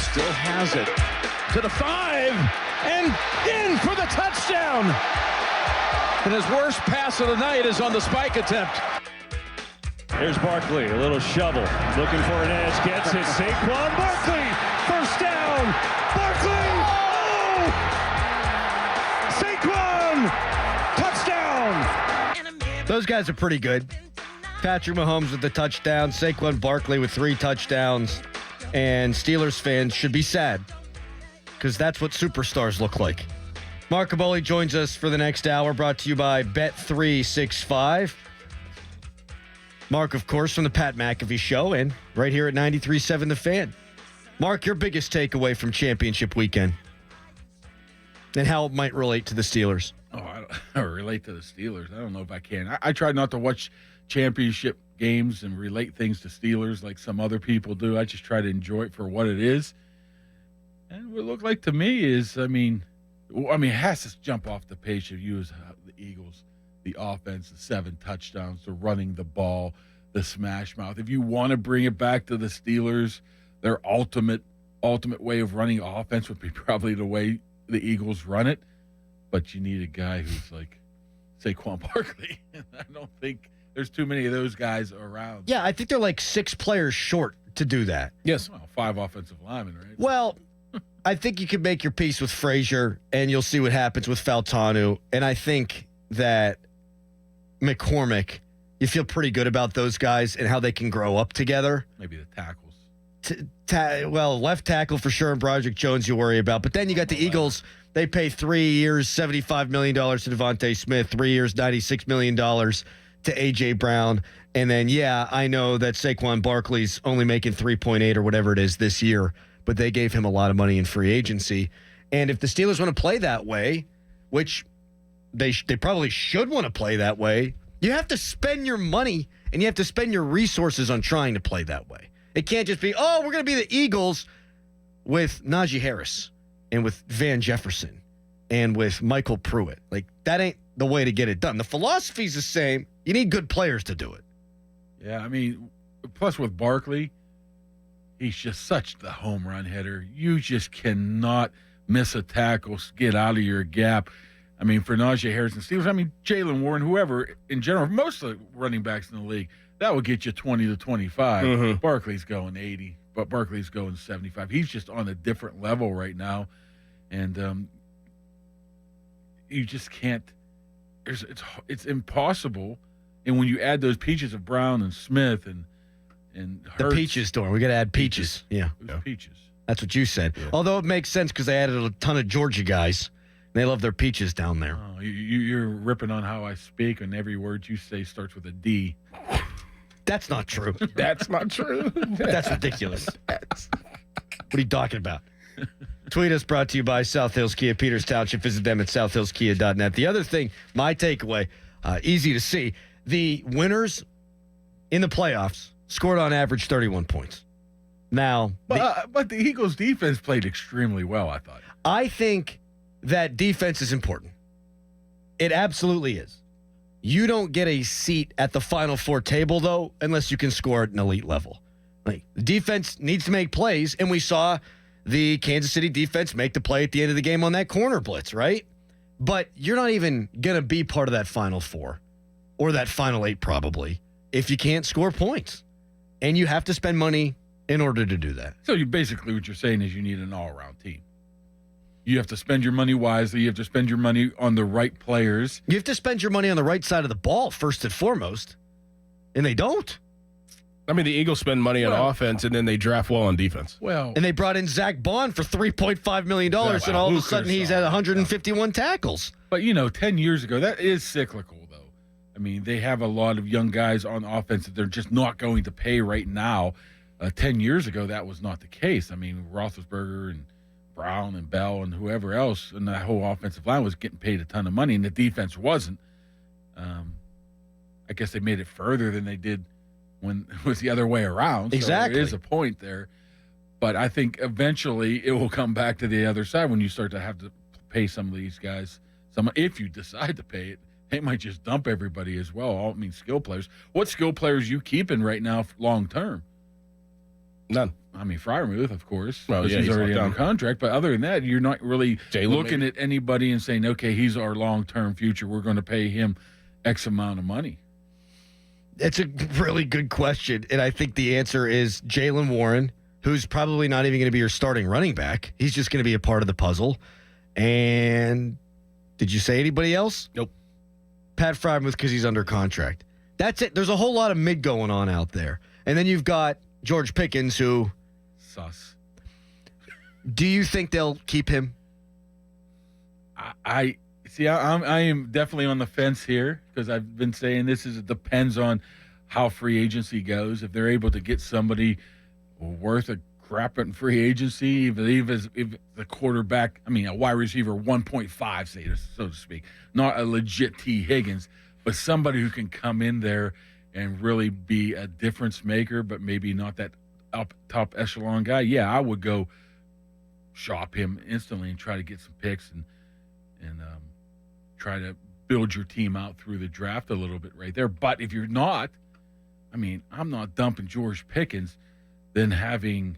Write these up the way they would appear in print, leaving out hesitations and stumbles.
still has it to the 5 and in for the touchdown. And his worst pass of the night is on the spike attempt. Here's Barkley, a little shovel, looking for an edge, gets it. Saquon Barkley, first down. Barkley, oh! Saquon, touchdown. Those guys are pretty good. Patrick Mahomes with the touchdown, Saquon Barkley with 3 touchdowns, and Steelers fans should be sad because that's what superstars look like. Mark Kaboly joins us for the next hour, brought to you by Bet365. Mark, of course, from the Pat McAfee Show and right here at 93.7 The Fan. Mark, your biggest takeaway from championship weekend and how it might relate to the Steelers. Oh, I don't relate to the Steelers. I don't know if I can. I try not to watch championship games and relate things to Steelers like some other people do. I just try to enjoy it for what it is. And what it looked like to me is, I mean, it has to jump off the page of you as the Eagles, the offense, the 7 touchdowns, the running the ball, the smash mouth. If you want to bring it back to the Steelers, their ultimate way of running offense would be probably the way the Eagles run it. But you need a guy who's like Saquon Barkley. I don't think there's too many of those guys around. Yeah, I think they're like 6 players short to do that. Yes. Well, 5 offensive linemen, right? Well, I think you could make your peace with Frazier, and you'll see what happens with Faltanu. And I think that McCormick, you feel pretty good about those guys and how they can grow up together. Maybe the tackles. Left tackle for sure, and Broderick Jones you worry about. But then you got the Eagles. They pay 3 years, $75 million to Devontae Smith, 3 years, $96 million to A.J. Brown. And then, yeah, I know that Saquon Barkley's only making 3.8 or whatever it is this year, but they gave him a lot of money in free agency. And if the Steelers want to play that way, which they probably should want to play that way, you have to spend your money and you have to spend your resources on trying to play that way. It can't just be, oh, we're going to be the Eagles with Najee Harris and with Van Jefferson and with Michael Pruitt. Like, that ain't the way to get it done. The philosophy's the same. You need good players to do it. Yeah, I mean, plus with Barkley, he's just such the home run hitter. You just cannot miss a tackle, get out of your gap. I mean, for Najee Harris and Steelers, I mean, Jalen Warren, whoever, in general, most of the running backs in the league, that would get you 20 to 25. Mm-hmm. Barkley's going 80, but Barkley's going 75. He's just on a different level right now. And you just can't – it's impossible. And when you add those peaches of Brown and Smith and Hurts, the Peaches door. We got to add Peaches. Yeah. It was Peaches. That's what you said. Yeah. Although it makes sense because they added a ton of Georgia guys. They love their peaches down there. Oh, you're ripping on how I speak, and every word you say starts with a D. That's not true. That's not true. That's ridiculous. What are you talking about? Tweet us, brought to you by South Hills Kia, Peters Township. Visit them at southhillskia.net. The other thing, my takeaway, easy to see, the winners in the playoffs scored on average 31 points. Now, but the Eagles' defense played extremely well, I thought. I think that defense is important. It absolutely is. You don't get a seat at the Final Four table, though, unless you can score at an elite level. Like, the defense needs to make plays, and we saw the Kansas City defense make the play at the end of the game on that corner blitz, right? But you're not even going to be part of that Final Four or that Final 8 probably if you can't score points. And you have to spend money in order to do that. So basically what you're saying is you need an all-around team. You have to spend your money wisely. You have to spend your money on the right players. You have to spend your money on the right side of the ball first and foremost, and they don't. I mean, the Eagles spend money on offense, and then they draft well on defense. And they brought in Zach Bond for $3.5 million, and all of a sudden he's at 151 tackles. But, 10 years ago, that is cyclical, though. I mean, they have a lot of young guys on offense that they're just not going to pay right now. 10 years ago, that was not the case. I mean, Roethlisberger and Brown and Bell and whoever else, and that whole offensive line was getting paid a ton of money, and the defense wasn't. I guess they made it further than they did when it was the other way around. Exactly. So there is a point there. But I think eventually it will come back to the other side when you start to have to pay some of these guys. If you decide to pay it, they might just dump everybody as well. I mean, skill players. What skill players you keeping right now long term? None. I mean, Freiermuth, of course. Well, yeah, he's already locked under down. contract. But other than that, you're not really Jalen, looking maybe? at anybody and saying, okay, he's our long-term future. We're going to pay him X amount of money. It's a really good question, and I think the answer is Jalen Warren, who's probably not even going to be your starting running back. He's just going to be a part of the puzzle. And did you say anybody else? Nope. Pat Freiermuth because he's under contract. That's it. There's a whole lot of mid going on out there. And then you've got George Pickens, who... Sus. Do you think they'll keep him? I am definitely on the fence here because I've been saying it depends on how free agency goes. If they're able to get somebody worth a crap in free agency, if the quarterback, a wide receiver 1.5, say so to speak, not a legit T. Higgins, but somebody who can come in there and really be a difference maker, but maybe not that top echelon guy. Yeah, I would go shop him instantly and try to get some picks and try to build your team out through the draft a little bit right there. But if you're not, I'm not dumping George Pickens, then having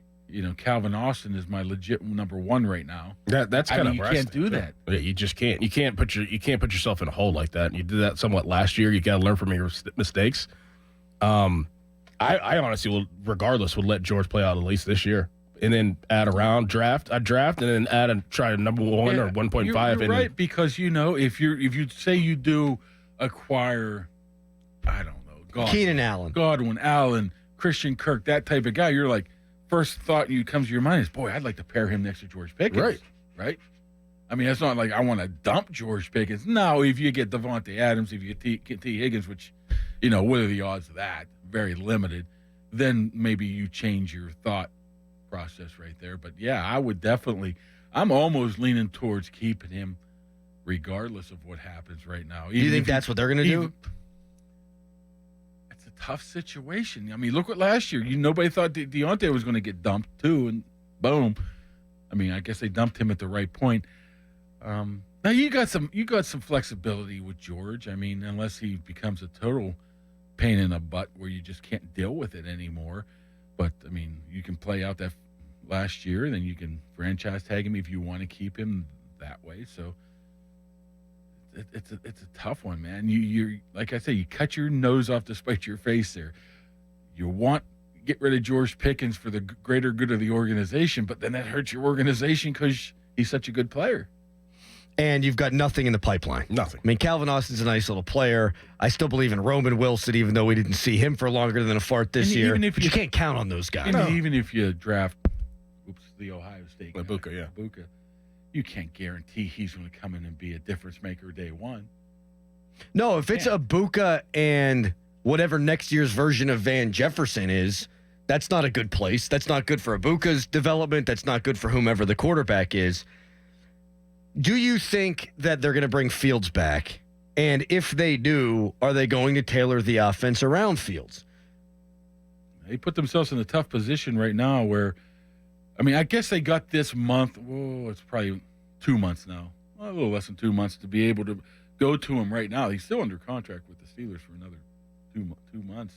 Calvin Austin is my legit number one right now. That's kind of you can't do that. Yeah, you just can't. You can't put yourself in a hole like that. And you did that somewhat last year. You got to learn from your mistakes. I honestly will, regardless, would let George play out at least this year, and then add around draft, and then add and try a number one or 1.5. You're right, because if you say you do acquire, I don't know, Keenan Allen, Godwin, Allen, Christian Kirk, that type of guy, you're like, first thought you comes to your mind is, boy, I'd like to pair him next to George Pickens. Right. It's not like I want to dump George Pickens. No, if you get Devontae Adams, if you get T. Higgins, which, what are the odds of that? Very limited. Then maybe you change your thought process right there. But yeah, I would definitely. I'm almost leaning towards keeping him, regardless of what happens right now. Do you think that's what they're going to do? It's a tough situation. Look what last year. Nobody thought Deontay was going to get dumped too, and boom. I guess they dumped him at the right point. Now you got some flexibility with George. Unless he becomes a total pain in the butt where you just can't deal with it anymore. But you can play out that last year, then you can franchise tag him if you want to keep him that way. So it's a tough one, man. You're like I say, you cut your nose off to spite your face there. You want get rid of George Pickens for the greater good of the organization, but then that hurts your organization because he's such a good player. And you've got nothing in the pipeline. Nothing. Calvin Austin's a nice little player. I still believe in Roman Wilson, even though we didn't see him for longer than a fart this year. Even if you can't count on those guys. Even if you draft, the Ohio State guy, Ibuka, you can't guarantee he's going to come in and be a difference maker day one. No, if it's Ibuka and whatever next year's version of Van Jefferson is, that's not a good place. That's not good for Ibuka's development. That's not good for whomever the quarterback is. Do you think that they're going to bring Fields back? And if they do, are they going to tailor the offense around Fields? They put themselves in a tough position right now where, I guess they got this month. Whoa, it's probably 2 months now. A little less than 2 months to be able to go to him right now. He's still under contract with the Steelers for another 2 months.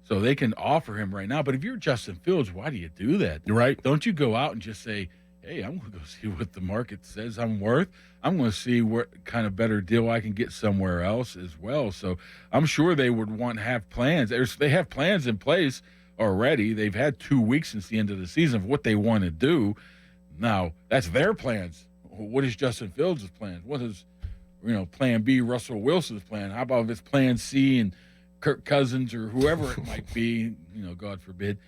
So they can offer him right now. But if you're Justin Fields, why do you do that? You're right. Don't you go out and just say, hey, I'm going to go see what the market says I'm worth. I'm going to see what kind of better deal I can get somewhere else as well. So I'm sure they would want to have plans. They have plans in place already. They've had 2 weeks since the end of the season of what they want to do. Now, that's their plans. What is Justin Fields' plan? What is, plan B, Russell Wilson's plan? How about if it's plan C and Kirk Cousins or whoever it might be, God forbid,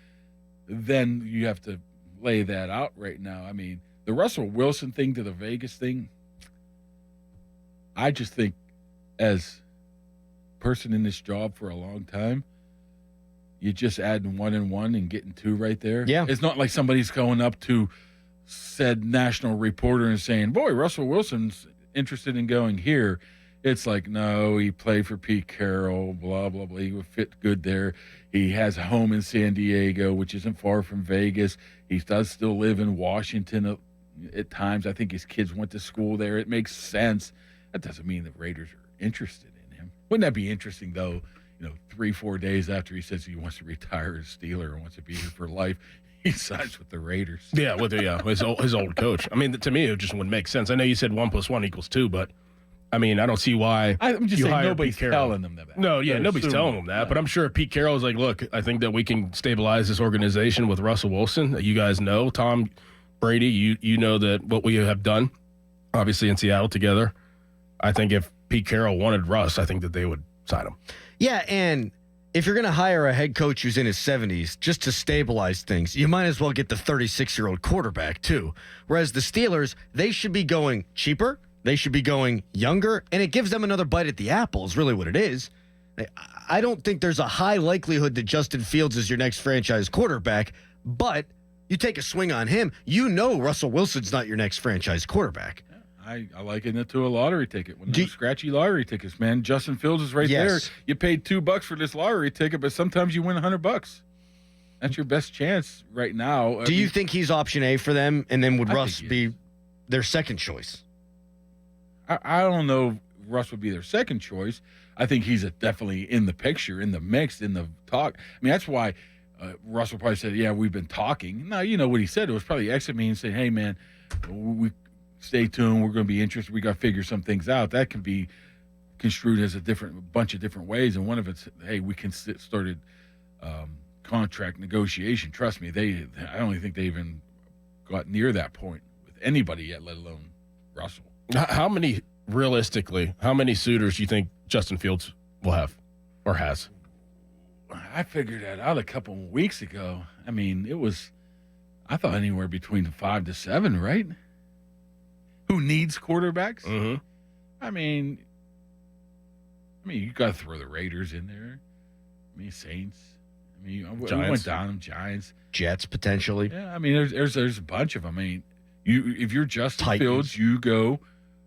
then you have to lay that out right now. The Russell Wilson thing to the Vegas thing, I just think as a person in this job for a long time, you just adding 1 and 1 and getting 2 right there. Yeah. It's not like somebody's going up to said national reporter and saying, boy, Russell Wilson's interested in going here. It's like, no, he played for Pete Carroll, blah, blah, blah. He would fit good there. He has a home in San Diego, which isn't far from Vegas. He does still live in Washington at times. I think his kids went to school there. It makes sense. That doesn't mean the Raiders are interested in him. Wouldn't that be interesting, though, 3-4 days after he says he wants to retire as Steeler or wants to be here for life, he signs with the Raiders. Yeah, his old coach. I mean, to me, it just wouldn't make sense. I know you said 1 + 1 = 2, but I mean, I don't see why. I'm just you saying hire nobody's Pete Carroll. telling them that. No, yeah, They're nobody's assuming. telling them that. But I'm sure Pete Carroll is like, look, I think that we can stabilize this organization with Russell Wilson. You guys know, Tom Brady, you know that what we have done, obviously in Seattle together. I think if Pete Carroll wanted Russ, I think that they would sign him. Yeah, and if you're going to hire a head coach who's in his 70s just to stabilize things, you might as well get the 36-year-old quarterback too. Whereas the Steelers, they should be going cheaper. They should be going younger, and it gives them another bite at the apple is really what it is. I don't think there's a high likelihood that Justin Fields is your next franchise quarterback, but you take a swing on him, you know Russell Wilson's not your next franchise quarterback. I liken it to a lottery ticket. When those scratchy lottery tickets, man, Justin Fields is right there. You paid $2 for this lottery ticket, but sometimes you win $100. That's your best chance right now. Do you think he's option A for them, and then would Russ be their second choice? I don't know if Russ would be their second choice. I think he's definitely in the picture, in the mix, in the talk. I mean, that's why Russell probably said, yeah, we've been talking. Now, you know what he said. It was probably exit me and say, hey, man, we stay tuned. We're going to be interested. We got to figure some things out. That can be construed as a bunch of different ways. And one of it's, hey, we can started contract negotiation. Trust me, I don't even think they even got near that point with anybody yet, let alone Russell. How many suitors do you think Justin Fields will have or has? I figured that out a couple of weeks ago. I mean, I thought anywhere between 5 to 7, right? Who needs quarterbacks? Mm-hmm. I mean, you got to throw the Raiders in there. I mean, Saints. I mean, we went down them, Giants, Jets potentially. Yeah, I mean, there's a bunch of them. I mean, if you're Justin Titans. Fields, you go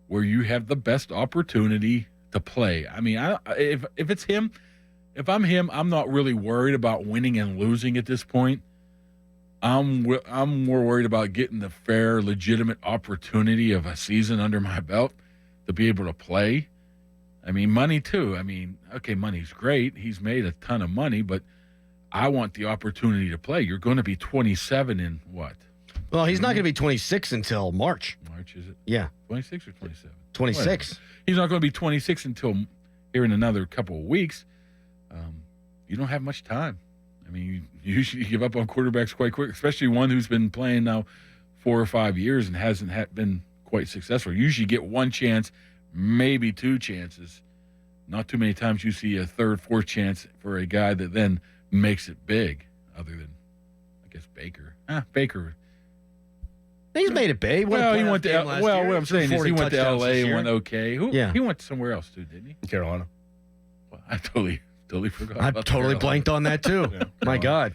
where you have the best opportunity to play. I mean, if it's him, if I'm him, I'm not really worried about winning and losing at this point. I'm more worried about getting the fair, legitimate opportunity of a season under my belt to be able to play. I mean, money too. I mean, okay, money's great. He's made a ton of money, but I want the opportunity to play. You're going to be 27 in what? Well, he's not going to be 26 until March. March, is it? Yeah. 26 or 27? 26. Whatever. He's not going to be 26 until here in another couple of weeks. You don't have much time. I mean, you usually give up on quarterbacks quite quick, especially one who's been playing now 4 or 5 years and hasn't been quite successful. You usually get one chance, maybe 2 chances. Not too many times you see a 3rd, 4th chance for a guy that then makes it big, other than, I guess, Baker. Baker. He's made it big. What I'm saying is he went to L.A. and went okay. He went somewhere else too, didn't he? Carolina. Well, I totally forgot. I totally blanked on that too. My God.